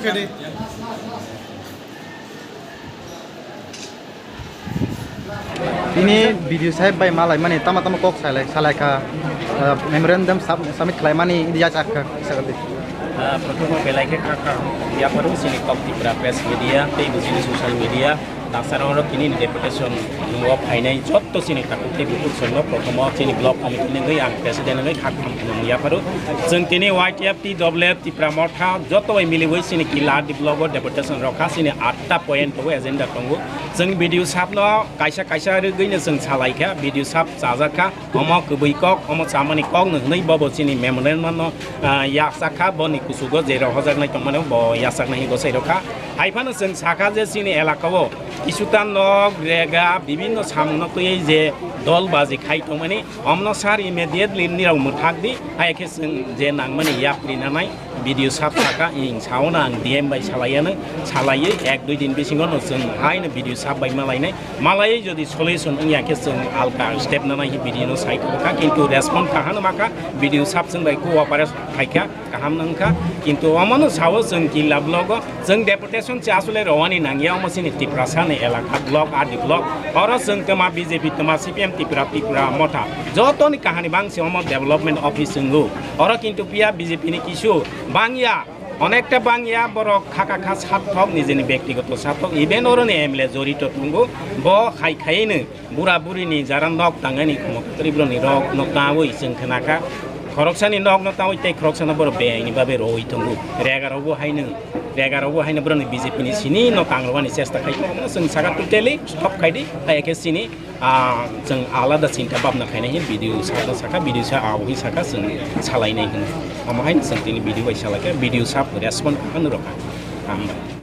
kede. Ini video saya by malai mani tama kok salai ka memorandum submit klai mani dia cakap seperti. Pertama belai ke kakak dia baru sini kok di press media, di sini sosial media. Dasar orang kini deputation nuap ini jatuh sini takut buku sono pertama sini blog kami kini ngai ang presiden ngai hak kami ya baru jeng kini YTF di double di pramotha jatuh ini milih sini kila di blog deputation roka sini 8 poin tu agenda tunggu jeng video sab no kaisa regi ni jeng salai ka video sab sajaka omo kubui kok omo samani kok ngai bobo sini memorandum no ya saka boni kusugo 0,000 nai tomane bo ya sak nahi gosai roka haifan jeng saka je sini elakao কিছুটা নগ রেগা বিভিন্ন সামনক যে দলবাজি খাইতো মানে অমনসার immediately নিরাव মুথাকদি হাইকে যে নাংমানি ইয়াপ্রিনাनाय video সাপ থাকা ইং সাवना आं ডিএম বাই সালায়াनो सालायै 1-2 दिन बिसिङावनो जों हायनो ভিডিও साप बाय मालायनाय मालायै যদি सलिउसन ইয়াকে जों आलका स्टेप नानाय ভিডিও साइखा किन्तु रेसपन्स काहानो माका ভিডিও साप जों बाय कोअपारेट खायखा काहाम नंखा किन्तु अमनो सावो जों किला ब्लग जों डेपुटेशन चे आसले रवानि नांगिया मसिनि टिप्रासानि एलाका ब्लग आदि ब्लग और जों तमा बीजेपी तमा सीपीएम टिप्रा मथा जतनि काहानि बांसि अम डेभलपमेन्ट अफिस जोंगो और किन्तु पिया बीजेपी नि किसु बांगिया অনেকটা বাংলা বড় খাকা সাতক নিজেনি ব্যক্তিগত সাতক ইভেন ওরনি এমএলএ জড়িত তুঙ্গো ব খাইখাইনো বুড়া বুড়িনি যারা নক তাঙ্গানি ক্ষমতারিব্রনি রক নকতাওই जों खोनाखा खरकसानि नक नकतावै तै खरकसाना बर बेनि बाबे रइ तुंगो रेगारावबो हायनो ब्रनि बीजेपी नि सिनि न तांगलवानि चेष्टा खायनो जों सागा टोटेलि स्टप खायदि हायके सिनि जों आलादा चिन्ता भाबना खायनाय भिडियो साका भिडियो सा आवहि साका जों सालायनाय होनो अमाहाय जों दिनै भिडियो बाय सालायका भिडियो साप रेसपन्स खालामनो रखा